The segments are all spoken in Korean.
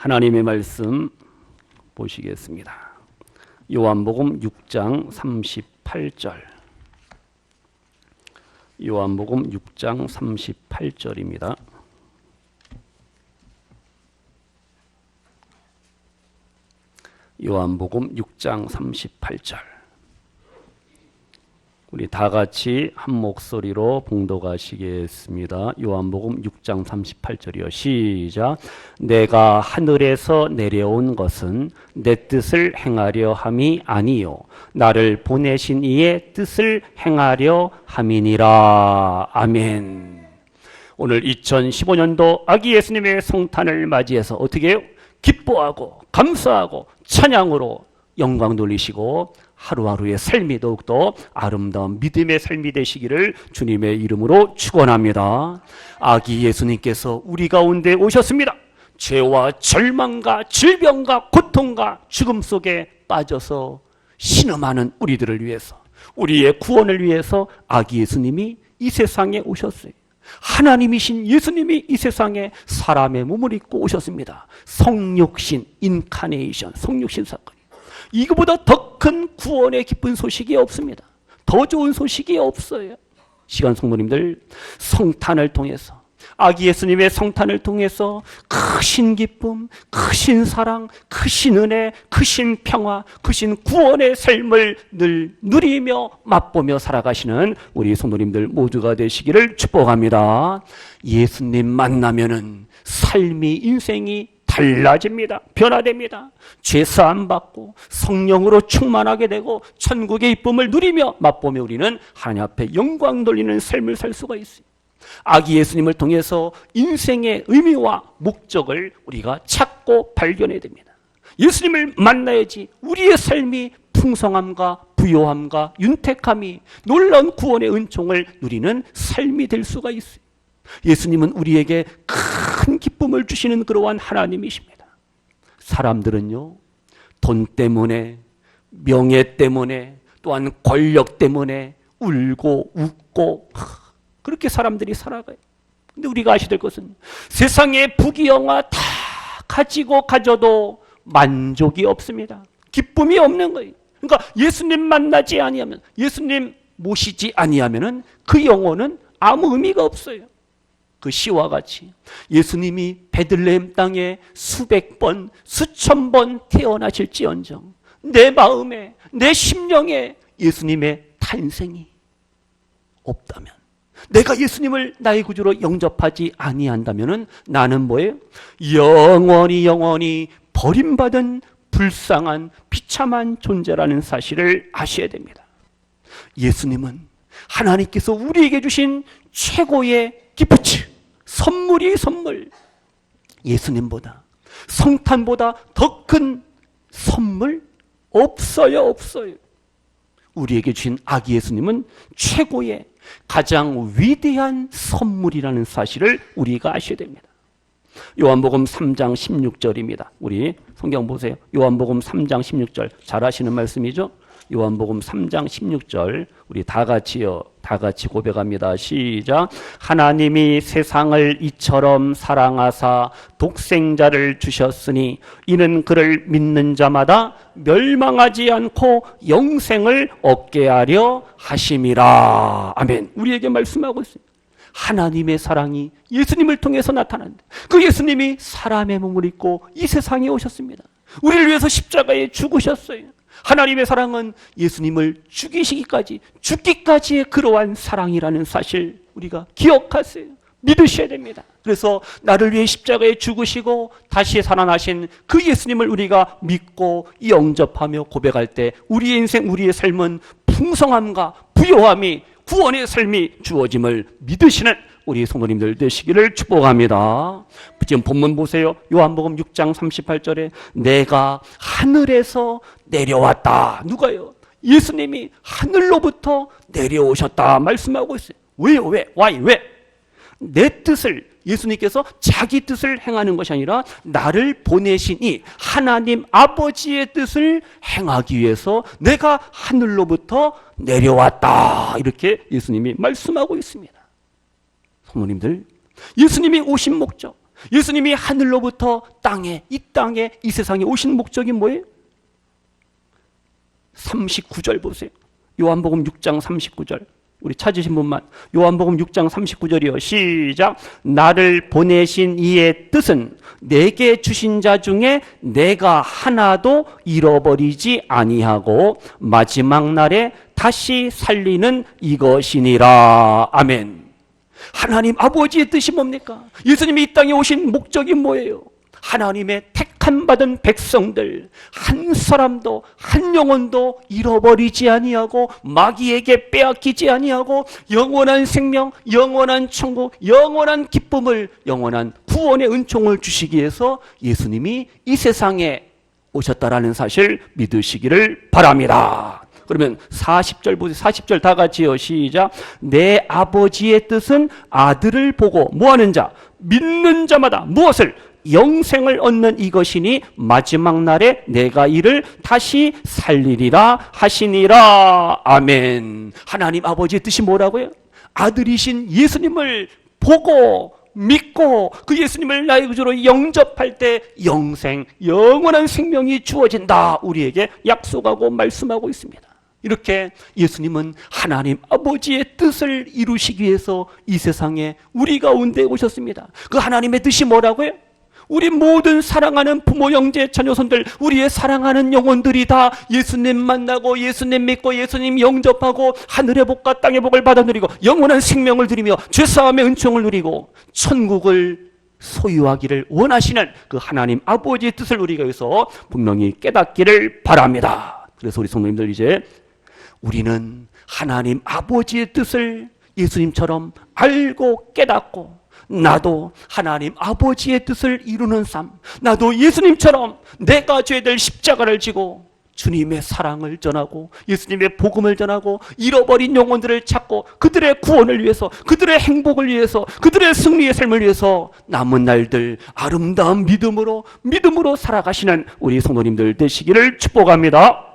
하나님의 말씀 보시겠습니다. 요한복음 6장 38절. 요한복음 6장 38절입니다. 요한복음 6장 38절. 우리 다 같이 한 목소리로 봉독하시겠습니다. 요한복음 6장 38절이요. 시작. 내가 하늘에서 내려온 것은 내 뜻을 행하려 함이 아니요 나를 보내신 이의 뜻을 행하려 함이니라. 아멘. 오늘 2015년도 아기 예수님의 성탄을 맞이해서 어떻게 해요? 기뻐하고 감사하고 찬양으로 영광 돌리시고 하루하루의 삶이 더욱더 아름다운 믿음의 삶이 되시기를 주님의 이름으로 축원합니다. 아기 예수님께서 우리 가운데 오셨습니다. 죄와 절망과 질병과 고통과 죽음 속에 빠져서 신음하는 우리들을 위해서, 우리의 구원을 위해서 아기 예수님이 이 세상에 오셨어요. 하나님이신 예수님이 이 세상에 사람의 몸을 입고 오셨습니다. 성육신, 인카네이션, 성육신 사건. 이거보다 더 큰 구원의 기쁜 소식이 없습니다. 더 좋은 소식이 없어요. 시간 성도님들, 성탄을 통해서, 아기 예수님의 성탄을 통해서 크신 기쁨, 크신 사랑, 크신 은혜, 크신 평화, 크신 구원의 삶을 늘 누리며 맛보며 살아가시는 우리 성도님들 모두가 되시기를 축복합니다. 예수님 만나면은 삶이, 인생이 달라집니다. 변화됩니다. 죄사함 받고 성령으로 충만하게 되고 천국의 기쁨을 누리며 맛보며 우리는 하나님 앞에 영광 돌리는 삶을 살 수가 있어요. 아기 예수님을 통해서 인생의 의미와 목적을 우리가 찾고 발견해야 됩니다. 예수님을 만나야지 우리의 삶이 풍성함과 부요함과 윤택함이 놀라운 구원의 은총을 누리는 삶이 될 수가 있어요. 예수님은 우리에게 큰 기쁨을 주시는 그러한 하나님이십니다. 사람들은요, 돈 때문에, 명예 때문에, 또한 권력 때문에 울고 웃고 그렇게 사람들이 살아가요. 근데 우리가 아셔야 될 것은 세상의 부귀영화 다 가져도 만족이 없습니다. 기쁨이 없는 거예요. 그러니까 예수님 만나지 아니하면, 예수님 모시지 아니하면은 그 영혼은 아무 의미가 없어요. 그 시와 같이 예수님이 베들레헴 땅에 수백 번, 수천 번 태어나실지언정 내 마음에, 내 심령에 예수님의 탄생이 없다면, 내가 예수님을 나의 구주로 영접하지 아니한다면 나는 뭐예요? 영원히 버림받은 불쌍한 비참한 존재라는 사실을 아셔야 됩니다. 예수님은 하나님께서 우리에게 주신 최고의 기프트, 선물이 선물. 예수님보다, 성탄보다 더 큰 선물 없어요. 우리에게 주신 아기 예수님은 최고의 가장 위대한 선물이라는 사실을 우리가 아셔야 됩니다. 요한복음 3장 16절입니다. 우리 성경 보세요. 요한복음 3장 16절 잘 아시는 말씀이죠? 요한복음 3장 16절 우리 다 같이 고백합니다. 시작. 하나님이 세상을 이처럼 사랑하사 독생자를 주셨으니 이는 그를 믿는 자마다 멸망하지 않고 영생을 얻게 하려 하심이라. 아멘. 우리에게 말씀하고 있습니다. 하나님의 사랑이 예수님을 통해서 나타난다. 그 예수님이 사람의 몸을 입고 이 세상에 오셨습니다. 우리를 위해서 십자가에 죽으셨어요. 하나님의 사랑은 예수님을 죽기까지의 그러한 사랑이라는 사실 우리가 기억하세요. 믿으셔야 됩니다. 그래서 나를 위해 십자가에 죽으시고 다시 살아나신 그 예수님을 우리가 믿고 영접하며 고백할 때 우리의 인생, 우리의 삶은 풍성함과 부요함이, 구원의 삶이 주어짐을 믿으시는 우리 성도님들 되시기를 축복합니다. 지금 본문 보세요. 요한복음 6장 38절에 내가 하늘에서 내려왔다. 누가요? 예수님이 하늘로부터 내려오셨다 말씀하고 있어요. 왜요? 왜? 왜? 내 뜻을, 예수님께서 자기 뜻을 행하는 것이 아니라 나를 보내시니 하나님 아버지의 뜻을 행하기 위해서 내가 하늘로부터 내려왔다. 이렇게 예수님이 말씀하고 있습니다. 성도님들, 예수님이 오신 목적, 예수님이 하늘로부터 이 땅에 이 세상에 오신 목적이 뭐예요? 39절 보세요. 요한복음 6장 39절. 우리 찾으신 분만. 요한복음 6장 39절이요. 시작. 나를 보내신 이의 뜻은 내게 주신 자 중에 내가 하나도 잃어버리지 아니하고 마지막 날에 다시 살리는 이것이니라. 아멘. 하나님 아버지의 뜻이 뭡니까? 예수님이 이 땅에 오신 목적이 뭐예요? 하나님의 택함 받은 백성들 한 사람도 한 영혼도 잃어버리지 아니하고 마귀에게 빼앗기지 아니하고 영원한 생명, 영원한 천국, 영원한 기쁨을, 영원한 구원의 은총을 주시기 위해서 예수님이 이 세상에 오셨다라는 사실 믿으시기를 바랍니다. 그러면 40절 보세요. 40절 다 같이요. 시작. 내 아버지의 뜻은 아들을 보고 뭐하는 자? 믿는 자마다 무엇을? 영생을 얻는 이것이니 마지막 날에 내가 이를 다시 살리리라 하시니라. 아멘. 하나님 아버지의 뜻이 뭐라고요? 아들이신 예수님을 보고 믿고 그 예수님을 나의 구주로 영접할 때 영생, 영원한 생명이 주어진다. 우리에게 약속하고 말씀하고 있습니다. 이렇게 예수님은 하나님 아버지의 뜻을 이루시기 위해서 이 세상에 우리 가운데 오셨습니다. 그 하나님의 뜻이 뭐라고요? 우리 모든 사랑하는 부모, 형제, 자녀손들, 우리의 사랑하는 영혼들이 다 예수님 만나고 예수님 믿고 예수님 영접하고 하늘의 복과 땅의 복을 받아 누리고 영원한 생명을 누리며 죄사함의 은총을 누리고 천국을 소유하기를 원하시는 그 하나님 아버지의 뜻을 우리가 여기서 분명히 깨닫기를 바랍니다. 그래서 우리 성도님들 이제 우리는 하나님 아버지의 뜻을 예수님처럼 알고 깨닫고 나도 하나님 아버지의 뜻을 이루는 삶, 나도 예수님처럼 내가 져야 될 십자가를 지고 주님의 사랑을 전하고 예수님의 복음을 전하고 잃어버린 영혼들을 찾고 그들의 구원을 위해서, 그들의 행복을 위해서, 그들의 승리의 삶을 위해서 남은 날들 아름다운 믿음으로 살아가시는 우리 성도님들 되시기를 축복합니다.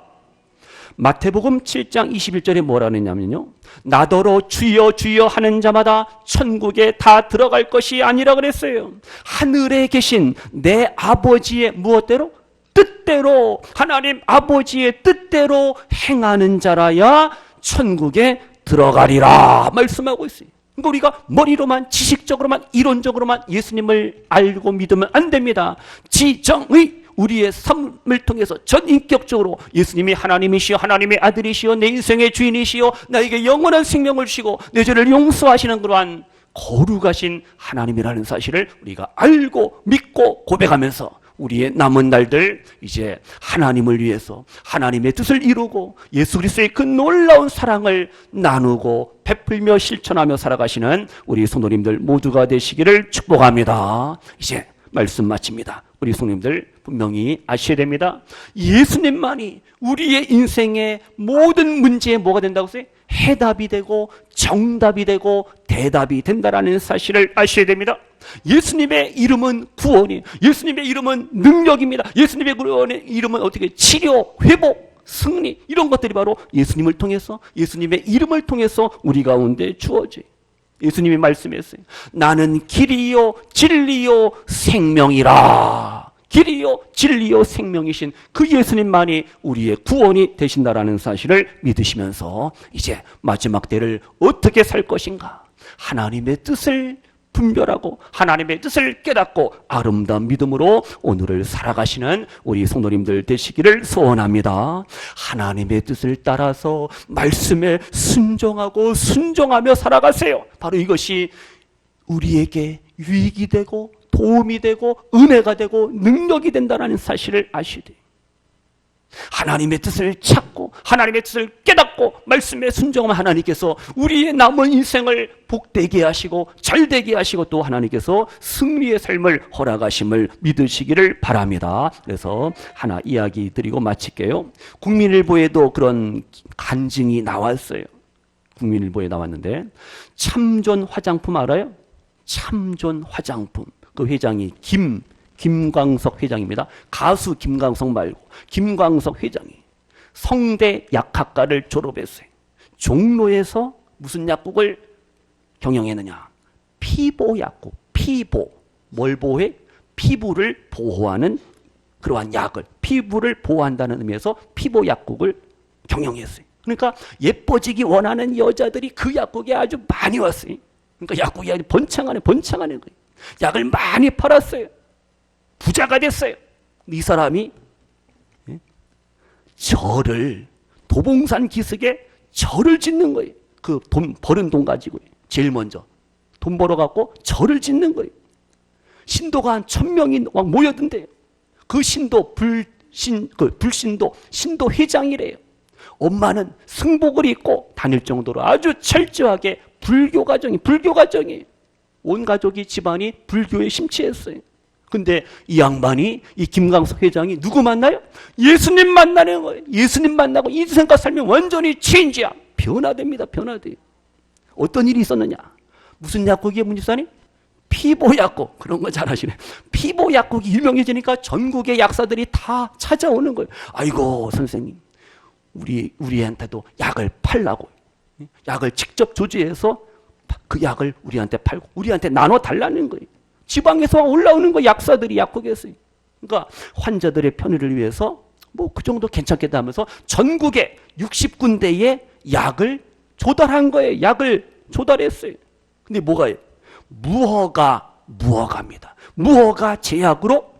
마태복음 7장 21절에 뭐라 했냐면요, 나더러 주여 주여 하는 자마다 천국에 다 들어갈 것이 아니라 그랬어요. 하늘에 계신 내 아버지의 무엇대로? 뜻대로, 하나님 아버지의 뜻대로 행하는 자라야 천국에 들어가리라 말씀하고 있어요. 그러니까 우리가 머리로만, 지식적으로만, 이론적으로만 예수님을 알고 믿으면 안 됩니다. 지정의 우리의 삶을 통해서 전인격적으로 예수님이 하나님이시여, 하나님의 아들이시여, 내 인생의 주인이시여, 나에게 영원한 생명을 주시고 내 죄를 용서하시는 그러한 거룩하신 하나님이라는 사실을 우리가 알고 믿고 고백하면서 우리의 남은 날들 이제 하나님을 위해서 하나님의 뜻을 이루고 예수 그리스도의 그 놀라운 사랑을 나누고 베풀며 실천하며 살아가시는 우리 성도님들 모두가 되시기를 축복합니다. 이제 말씀 마칩니다. 우리 성도님들 분명히 아셔야 됩니다. 예수님만이 우리의 인생의 모든 문제에 뭐가 된다고 했어요? 해답이 되고 정답이 되고 대답이 된다라는 사실을 아셔야 됩니다. 예수님의 이름은 구원이, 예수님의 이름은 능력입니다. 예수님의 이름은 어떻게 치료, 회복, 승리, 이런 것들이 바로 예수님을 통해서, 예수님의 이름을 통해서 우리 가운데 주어져요. 예수님이 말씀했어요. 나는 길이요 진리요 생명이라. 길이요 진리요 생명이신 그 예수님만이 우리의 구원이 되신다라는 사실을 믿으시면서 이제 마지막 때를 어떻게 살 것인가, 하나님의 뜻을 분별하고 하나님의 뜻을 깨닫고 아름다운 믿음으로 오늘을 살아가시는 우리 성도님들 되시기를 소원합니다. 하나님의 뜻을 따라서 말씀에 순종하며 살아가세요. 바로 이것이 우리에게 유익이 되고 도움이 되고 은혜가 되고 능력이 된다는 사실을 아셔야 돼요. 하나님의 뜻을 찾고 하나님의 뜻을 깨닫고 말씀에 순종하면 하나님께서 우리의 남은 인생을 복되게 하시고 잘되게 하시고 또 하나님께서 승리의 삶을 허락하심을 믿으시기를 바랍니다. 그래서 하나 이야기 드리고 마칠게요. 국민일보에도 그런 간증이 나왔어요. 국민일보에 나왔는데 참존 화장품 알아요? 참존 화장품. 그 회장이 김광석 회장입니다. 가수 김광석 말고 김광석 회장이 성대 약학과를 졸업했어요. 종로에서 무슨 약국을 경영했느냐? 피보 약국, 피보. 뭘 보호해? 피부를 보호하는 그러한 약을, 피부를 보호한다는 의미에서 피부 약국을 경영했어요. 그러니까 예뻐지기 원하는 여자들이 그 약국에 아주 많이 왔어요. 그러니까 약국이 아주 번창하는 거예요. 약을 많이 팔았어요. 부자가 됐어요. 이 사람이 절을, 도봉산 기슭에 절을 짓는 거예요. 그 돈, 버는 돈 가지고 제일 먼저 돈 벌어갖고 절을 짓는 거예요. 신도가 한 1000명이 막 모여든대요. 그 신도 불신도 신도 회장이래요. 엄마는 승복을 입고 다닐 정도로 아주 철저하게 불교 가정이에요. 온 가족이 집안이 불교에 심취했어요. 근데 이 양반이, 이 김광석 회장이 누구 만나요? 예수님 만나는 거예요. 예수님 만나고 인생과 살면 완전히 체인지야. 변화됩니다. 변화돼요. 어떤 일이 있었느냐? 무슨 약국이에요, 문집사님? 피보약국. 그런 거 잘 아시네. 피보약국이 유명해지니까 전국의 약사들이 다 찾아오는 거예요. 아이고 선생님, 우리한테도 약을 팔라고, 약을 직접 조제해서 그 약을 우리한테 팔고 우리한테 나눠 달라는 거예요. 지방에서 올라오는 거, 약사들이 약국에서. 그러니까 환자들의 편의를 위해서 뭐 그 정도 괜찮겠다 하면서 전국에 60군데의 약을 조달한 거예요. 약을 조달했어요. 근데 뭐가요? 무허가입니다. 무허가 제약으로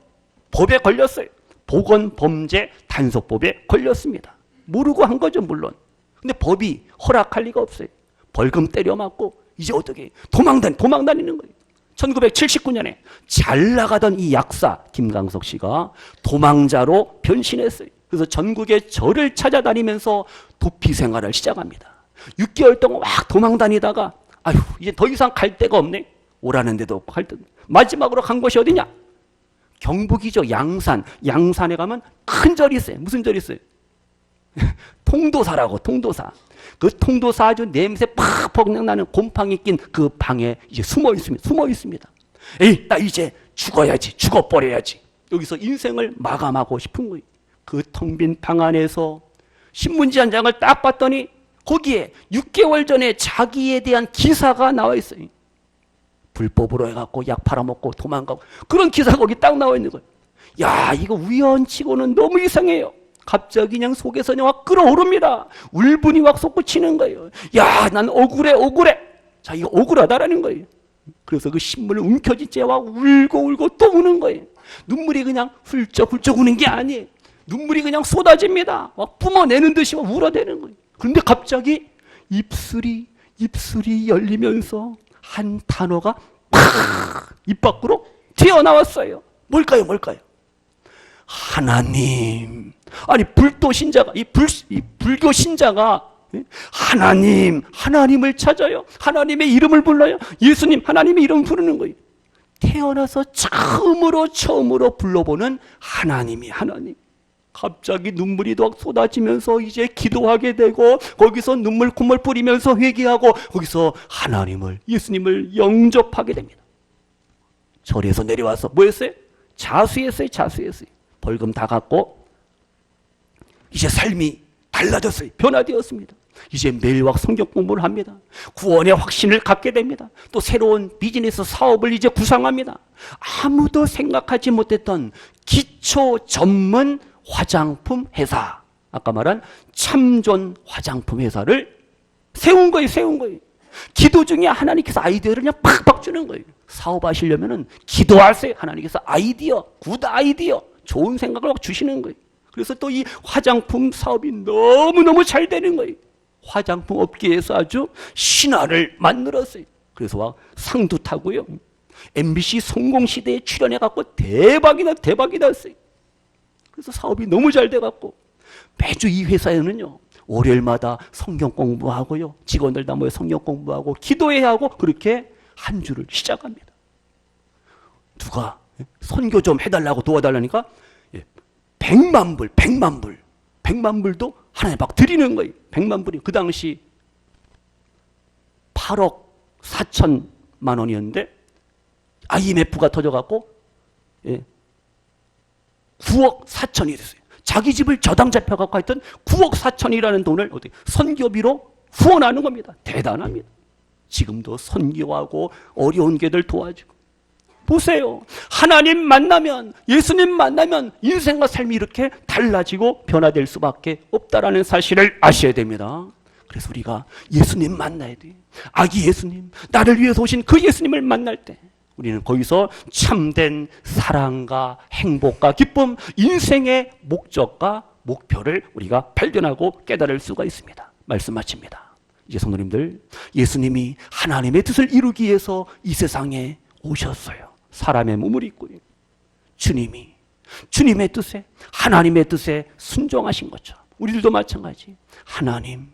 법에 걸렸어요. 보건범죄 단속법에 걸렸습니다. 모르고 한 거죠, 물론. 근데 법이 허락할 리가 없어요. 벌금 때려 맞고 이제 어떻게 해요? 도망다니는 거예요. 1979년에 잘 나가던 이 약사 김광석 씨가 도망자로 변신했어요. 그래서 전국의 절을 찾아다니면서 도피 생활을 시작합니다. 6개월 동안 막 도망다니다가 아휴, 이제 더 이상 갈 데가 없네. 오라는 데도 없고 갈 데도. 마지막으로 간 곳이 어디냐? 경북이죠. 양산. 양산에 가면 큰 절이 있어요. 무슨 절이 있어요? 통도사라고, 통도사. 그 통도사 아주 냄새 팍팍 나는 곰팡이 낀 그 방에 이제 숨어 있습니다. 에이, 나 이제 죽어야지. 죽어버려야지. 여기서 인생을 마감하고 싶은 거예요. 그 텅 빈 방 안에서 신문지 한 장을 딱 봤더니 거기에 6개월 전에 자기에 대한 기사가 나와 있어요. 불법으로 해갖고 약 팔아먹고 도망가고 그런 기사가 거기 딱 나와 있는 거예요. 야, 이거 우연치고는 너무 이상해요. 갑자기 그냥 속에서 그냥 막 끓어오릅니다. 울분이 막 솟구치는 거예요. 야, 난 억울해. 자, 이거 억울하다라는 거예요. 그래서 그 신문을 움켜쥔 채 막 울고 또 우는 거예요. 눈물이 그냥 훌쩍 우는 게 아니에요. 눈물이 그냥 쏟아집니다. 막 뿜어내는 듯이 막 울어대는 거예요. 그런데 갑자기 입술이 열리면서 한 단어가 팍 입 밖으로 튀어나왔어요. 뭘까요? 하나님. 아니, 불도 신자가, 불교 신자가 하나님을 찾아요. 하나님의 이름을 불러요. 예수님, 하나님의 이름을 부르는 거예요. 태어나서 처음으로 불러보는 하나님. 갑자기 눈물이 더 쏟아지면서 이제 기도하게 되고 거기서 콧물 뿌리면서 회개하고 거기서 예수님을 영접하게 됩니다. 절에서 내려와서 뭐 했어요? 자수했어요. 벌금 다 갚고 이제 삶이 달라졌어요. 변화되었습니다. 이제 매일와 성경 공부를 합니다. 구원의 확신을 갖게 됩니다. 또 새로운 비즈니스 사업을 이제 구상합니다. 아무도 생각하지 못했던 기초 전문 화장품 회사, 아까 말한 참존 화장품 회사를 세운 거예요. 기도 중에 하나님께서 아이디어를 그냥 팍팍 주는 거예요. 사업하시려면은 기도하세요. 하나님께서 굿 아이디어, 좋은 생각을 막 주시는 거예요. 그래서 또 이 화장품 사업이 너무너무 잘 되는 거예요. 화장품 업계에서 아주 신화를 만들었어요. 그래서 막 상도 타고요. MBC 성공시대에 출연해갖고 대박이 났어요. 그래서 사업이 너무 잘 돼갖고 매주 이 회사에는요, 월요일마다 성경 공부하고요, 직원들 다 모여 성경 공부하고 기도해야 하고 그렇게 한 주를 시작합니다. 누가 선교 좀 해달라고 도와달라니까 100만 불도 하나님 막 드리는 거예요. 100만 불이 그 당시 8억 4천만 원이었는데 IMF가 터져갖고 9억 4천이 됐어요. 자기 집을 저당 잡혀갖고 하여튼 9억 4천이라는 돈을 어떻게 선교비로 후원하는 겁니다. 대단합니다. 지금도 선교하고 어려운 개들 도와주고 보세요. 하나님 만나면, 예수님 만나면 인생과 삶이 이렇게 달라지고 변화될 수밖에 없다라는 사실을 아셔야 됩니다. 그래서 우리가 예수님 만나야 돼요. 아기 예수님, 나를 위해서 오신 그 예수님을 만날 때 우리는 거기서 참된 사랑과 행복과 기쁨, 인생의 목적과 목표를 우리가 발견하고 깨달을 수가 있습니다. 말씀 마칩니다. 이제 성도님들, 예수님이 하나님의 뜻을 이루기 위해서 이 세상에 오셨어요. 사람의 몸을 입고 주님이 주님의 뜻에, 하나님의 뜻에 순종하신 거죠. 우리들도 마찬가지. 하나님,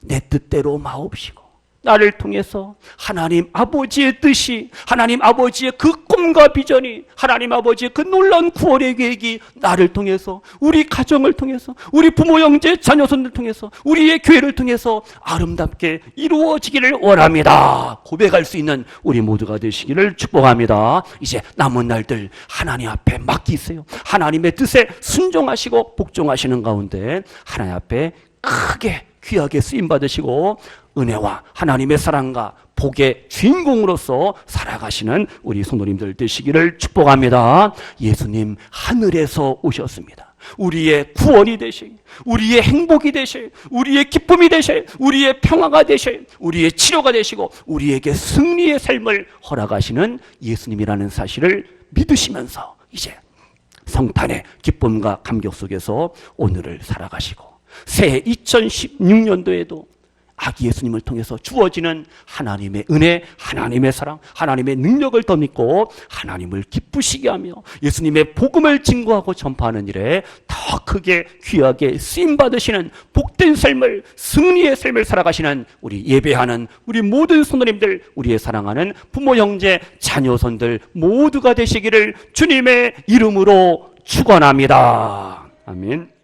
내 뜻대로 마옵시고 나를 통해서 하나님 아버지의 뜻이, 하나님 아버지의 그 꿈과 비전이, 하나님 아버지의 그 놀라운 구원의 계획이 나를 통해서, 우리 가정을 통해서, 우리 부모 형제 자녀손을 통해서, 우리의 교회를 통해서 아름답게 이루어지기를 원합니다. 고백할 수 있는 우리 모두가 되시기를 축복합니다. 이제 남은 날들 하나님 앞에 맡기세요. 하나님의 뜻에 순종하시고 복종하시는 가운데 하나님 앞에 크게 귀하게 쓰임받으시고 은혜와 하나님의 사랑과 복의 주인공으로서 살아가시는 우리 성도님들 되시기를 축복합니다. 예수님 하늘에서 오셨습니다. 우리의 구원이 되실, 우리의 행복이 되실, 우리의 기쁨이 되실, 우리의 평화가 되실, 우리의 치료가 되시고 우리에게 승리의 삶을 허락하시는 예수님이라는 사실을 믿으시면서 이제 성탄의 기쁨과 감격 속에서 오늘을 살아가시고 새해 2016년도에도 아기 예수님을 통해서 주어지는 하나님의 은혜, 하나님의 사랑, 하나님의 능력을 더 믿고 하나님을 기쁘시게 하며 예수님의 복음을 증거하고 전파하는 일에 더 크게 귀하게 쓰임받으시는 복된 삶을, 승리의 삶을 살아가시는 우리 예배하는 우리 모든 성도님들, 우리의 사랑하는 부모, 형제, 자녀손들 모두가 되시기를 주님의 이름으로 축원합니다. 아멘.